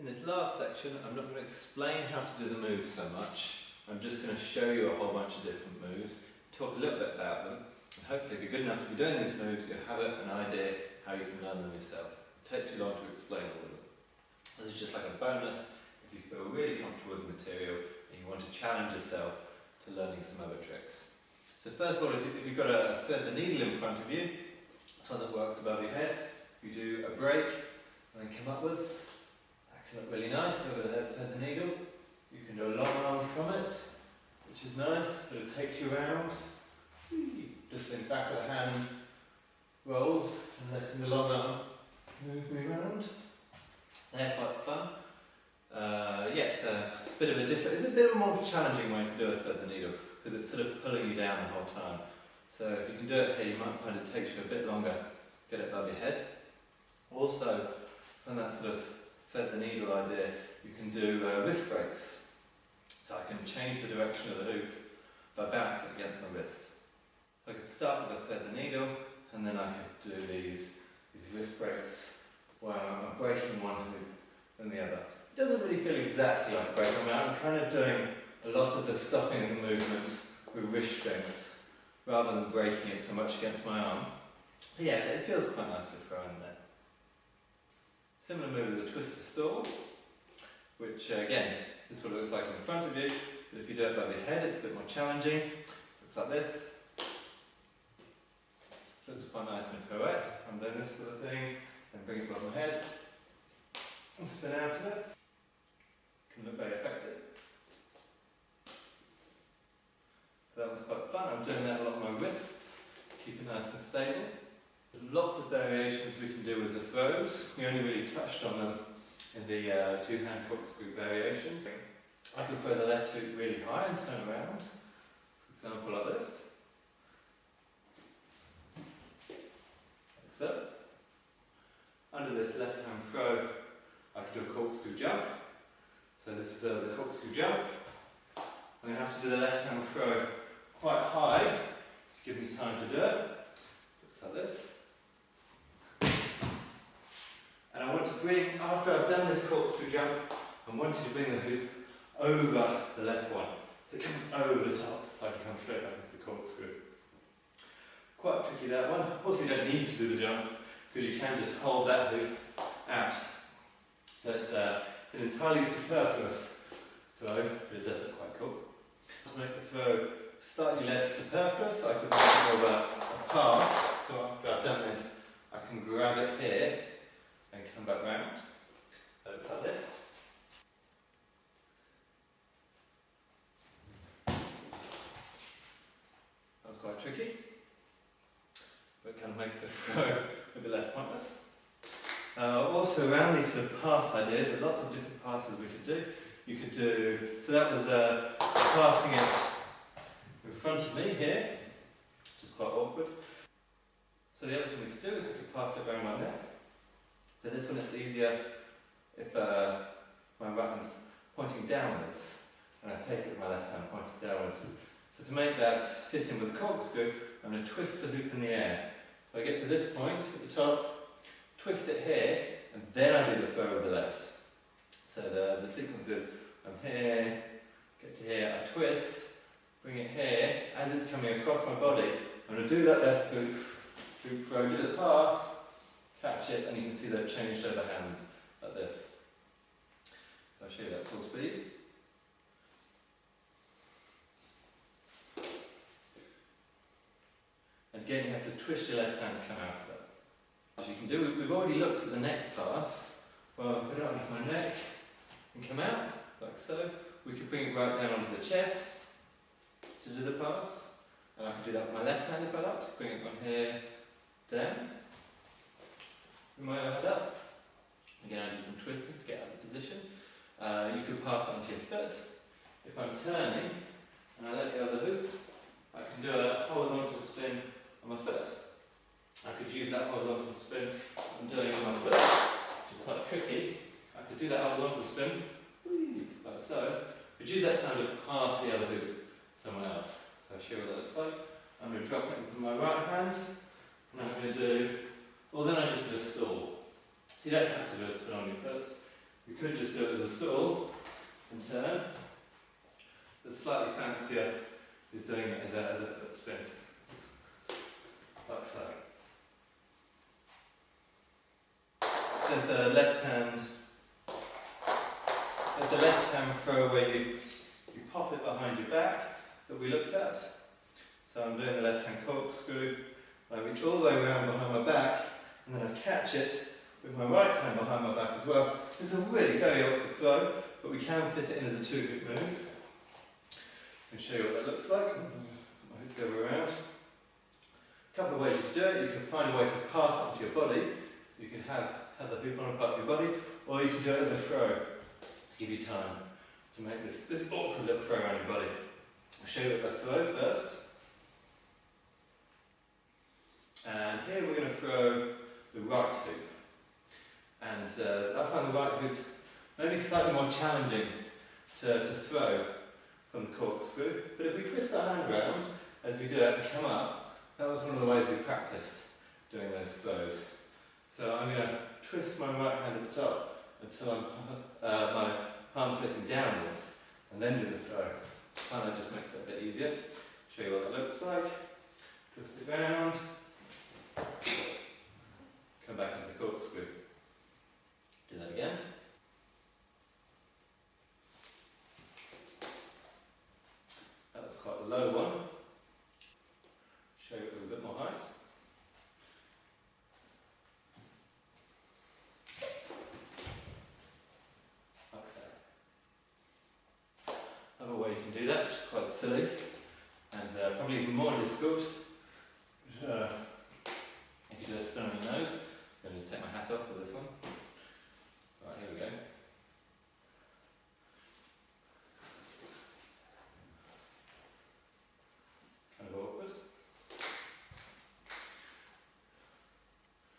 In this last section, I'm not going to explain how to do the moves so much. I'm just going to show you a whole bunch of different moves, talk a little bit about them, and hopefully if you're good enough to be doing these moves, you'll have an idea how you can learn them yourself. It won't take too long to explain all of them. This is just like a bonus if you feel really comfortable with the material and you want to challenge yourself to learning some other tricks. So first of all, if you've got a thread the needle in front of you, it's one that works above your head. You do a break and then come upwards. That can look really nice with a thread the needle. You can do a long arm from it, which is nice, so it takes you around. Just in the back of the hand rolls and letting the long arm move me around. They're quite fun. Yeah, it's a bit of a more challenging way to do a thread the needle because it's sort of pulling you down the whole time. So if you can do it here, you might find it takes you a bit longer to get it above your head. Also, from that sort of thread the needle idea, you can do wrist breaks. So I can change the direction of the hoop by bouncing against my wrist. So I could start with a thread the needle, and then I could do these wrist breaks where I'm breaking one hoop than the other. It doesn't really feel exactly like breaking. I'm kind of doing a lot of the stopping of the movement with wrist strength rather than breaking it so much against my arm. But yeah, it feels quite nice to throw in there. Similar move is a twist the stall, which again, this is what it looks like in front of you. But if you do it above your head, it's a bit more challenging. Looks like this. Looks quite nice in a pirouette. I'm doing this sort of thing, and bring it above my head, and spin out of it. Can look very effective. So that was quite fun. I'm doing that a lot on my wrists, keep it nice and stable. There's lots of variations we can do with the throws. We only really touched on them in the two-hand corkscrew variations. I can throw the left hoop really high and turn around. For example, like this. Like so. Under this left-hand throw, I can do a corkscrew jump. So this is the corkscrew jump. I'm going to have to do the left-hand throw quite high to give me time to do it. Looks like this. And I want to bring, after I've done this corkscrew jump, I want to bring the hoop over the left one. So it comes over the top, so I can come straight back with the corkscrew. Quite tricky, that one. Also, you don't need to do the jump, because you can just hold that hoop out. So it's an entirely superfluous throw, but it does look quite cool. To make the throw slightly less superfluous, I could make more of a pass. So after I've done this, I can grab it here and come back round. So it looks like this. That was quite tricky, but it kind of makes the throw a bit less pointless. Also around these sort of pass ideas, there's lots of different passes we could do. You could do, so that was passing it in front of me here, which is quite awkward. So the other thing we could do is we could pass it around my neck. So this one it's easier if my right hand's pointing downwards and I take it with my left hand pointing downwards. So to make that fit in with the corkscrew, I'm going to twist the hoop in the air. So I get to this point at the top, twist it here, and then I do the throw with the left. So the sequence is, I'm here, get to here, I twist, bring it here, as it's coming across my body, I'm going to do that left hoop throw, do the pass, catch it, and you can see they've changed over hands like this. So I'll show you that full speed. And again, you have to twist your left hand to come out of it. As you can do, we've already looked at the neck pass. Well, I put it onto my neck and come out, like so. We could bring it right down onto the chest to do the pass. And I could do that with my left hand if I like to. Bring it on here, down. Bring my other hand up. Again, I do some twisting to get out of position. You could pass it onto your foot. If I'm turning and I let go of the hoop, I can do a horizontal spin on my foot. I could use that horizontal spin I'm doing on my foot, which is quite tricky. I could do that horizontal spin, like so. I could use that time to pass the other hoop somewhere else. So I'll show you what that looks like. I'm going to drop it from my right hand, and I'm going to do, well then I just do a stall. So you don't have to do a spin on your foot. We could just do it as a stool and turn. The slightly fancier is doing it as a foot spin, like so. There's the left hand throw where you pop it behind your back that we looked at. So I'm doing the left hand corkscrew. I reach all the way around behind my back and then I catch it with my right hand behind my back as well. It's a really very awkward throw, but we can fit it in as a 2-hoop move. I can show you what that looks like. My hook the other way around. A couple of ways you can do it. You can find a way to pass it onto your body. So you can have the hoop on a part of your body, or you can do it as a throw to give you time to make this awkward little throw around your body. I'll show you the throw first. And here we're going to throw the right hoop. And I find the right hoop maybe slightly more challenging to throw from the corkscrew. But if we twist our hand around as we do it and come up, that was one of the ways we practiced doing those throws. So I'm going to twist my right hand at the top until my palm's facing downwards, and then do the throw. And that just makes it a bit easier. Show you what that looks like. Twist it round. Come back into the corkscrew. Do that again. That was quite a low one. Show it with a bit more height. Like so. Another way you can do that, which is quite silly and probably even more difficult. If you do a spin on your nose, I'm going to take my hat off for this one. Right, here we go. Kind of awkward.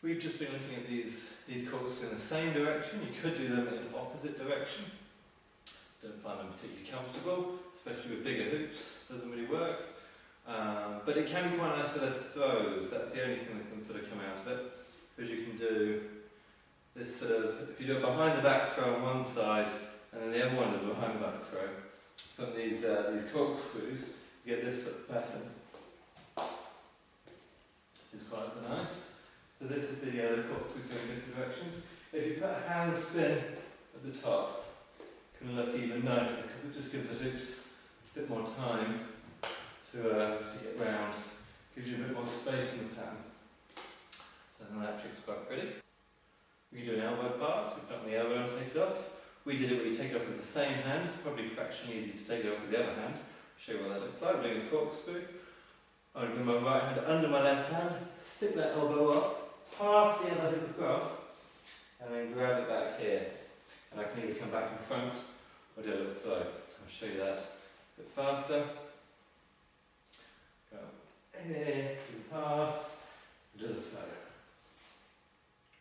We've just been looking at these corkscrews in the same direction. You could do them in the opposite direction. Don't find them particularly comfortable, especially with bigger hoops. Doesn't really work. But it can be quite nice for the throws. That's the only thing that can sort of come out of it. Because you can do this sort of, if you do it behind the back throw on one side, and then the other one is a behind the back throw. From these corkscrews, you get this sort of pattern. It's quite nice. So this is the corkscrews going in different directions. If you put a hand spin at the top, it can look even nicer because it just gives the hoops a bit more time to get round. Gives you a bit more space in the pattern. So I think that trick's quite pretty. We can do an elbow pass. We put on the elbow and take it off. We did it where you take it off with the same hand. It's probably fractionally easy to take it off with the other hand. I'll show you what that looks like. I'm doing a corkscrew. I'm going to put my right hand under my left hand, stick that elbow up, pass the other hip across, and then grab it back here. And I can either come back in front or do a little throw. I'll show you that a bit faster. Go here, do the pass, do the throw.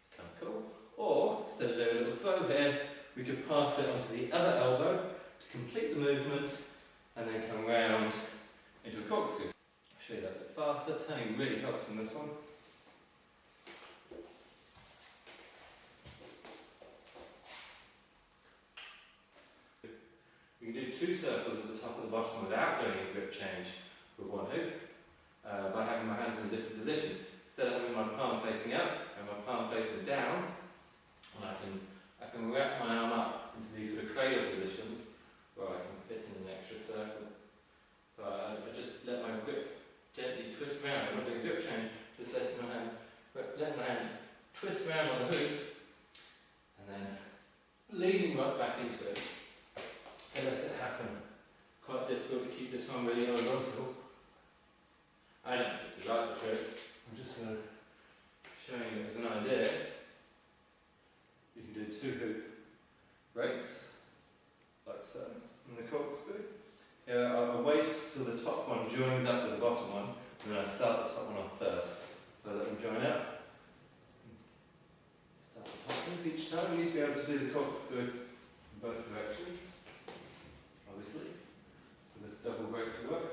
It's kind of cool. Or, instead of doing a little throw here, we could pass it onto the other elbow to complete the movement and then come round into a corkscrew. I'll show you that a bit faster. Turning really helps in this one. We can do 2 circles at the top and the bottom without doing a grip change with one hoop by having my hands in a different position. Instead of having my palm facing up and my palm facing down, and I can wrap my arm up into these sort of cradle positions where I can fit in an extra circle. So I just let my grip gently twist around. I'm not doing a grip change, just let my hand twist around on the hoop and then leaning right back into it. So let it happen. Quite difficult to keep this one really horizontal. I don't particularly like the trick. I'm just showing you as an idea. You can do 2 hoop breaks, like so, in the corkscrew. Here I'll wait till the top one joins up with the bottom one, and then I start the top one off first. So let them join up. Start the top hoop each time. You need to be able to do the corkscrew in both directions, obviously, for this double break to work.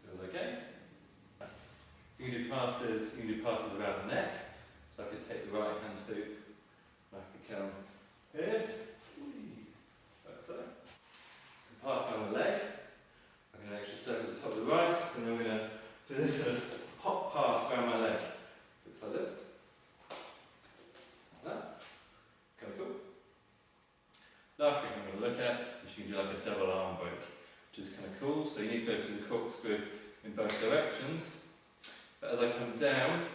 Feels okay. You can do passes around the neck. So I could take the right hand hoop, and I could come double arm break, which is kind of cool. So you need to go through the corkscrew in both directions. But as I come down,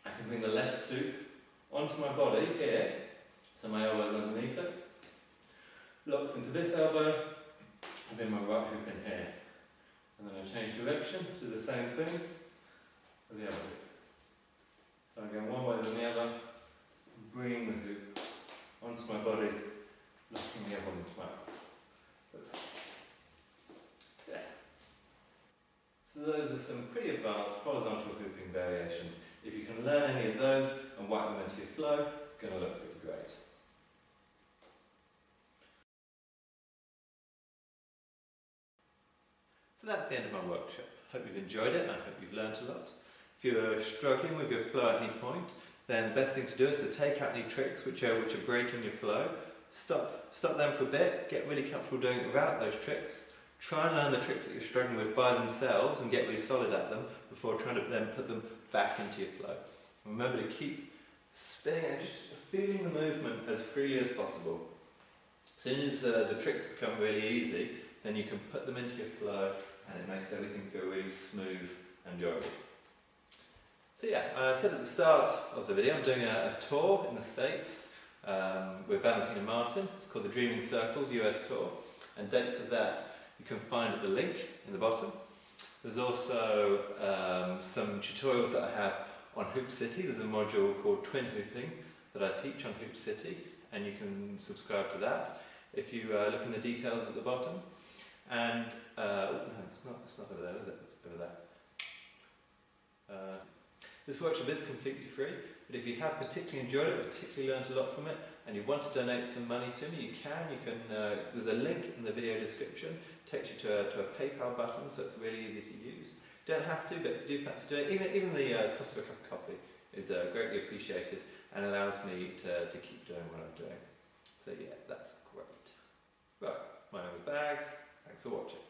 I can bring the left hoop onto my body here, so my elbow's underneath it, locks into this elbow, and then my right hoop in here. And then I change direction, do the same thing with the other hoop. So I'm going one way then the other, bringing the hoop onto my body, locking the other one into my elbow. Yeah. So those are some pretty advanced horizontal hooping variations. If you can learn any of those and whack them into your flow, it's going to look pretty great. So that's the end of my workshop. Hope you've enjoyed it and I hope you've learnt a lot. If you're struggling with your flow at any point, then the best thing to do is to take out any tricks which are breaking your flow. Stop them for a bit, get really comfortable doing it without those tricks. Try and learn the tricks that you're struggling with by themselves and get really solid at them before trying to then put them back into your flow. Remember to keep spinning and just feeling the movement as freely as possible. As soon as the tricks become really easy, then you can put them into your flow and it makes everything feel really smooth and enjoyable. So yeah, I said at the start of the video I'm doing a tour in the States with Valentina Martin. It's called the Dreaming Circles US Tour, and dates of that you can find at the link in the bottom. There's also some tutorials that I have on Hoop City. There's a module called Twin Hooping that I teach on Hoop City, and you can subscribe to that if you look in the details at the bottom. And no, it's not over there, is it? It's over there. This workshop is completely free, but if you have particularly enjoyed it, particularly learned a lot from it, and you want to donate some money to me, you can. There's a link in the video description. It takes you to a PayPal button, so it's really easy to use. You don't have to, but if you do fancy doing it, even the cost of a cup of coffee is greatly appreciated and allows me to keep doing what I'm doing. So yeah, that's great. Right, my name is Bags. Thanks for watching.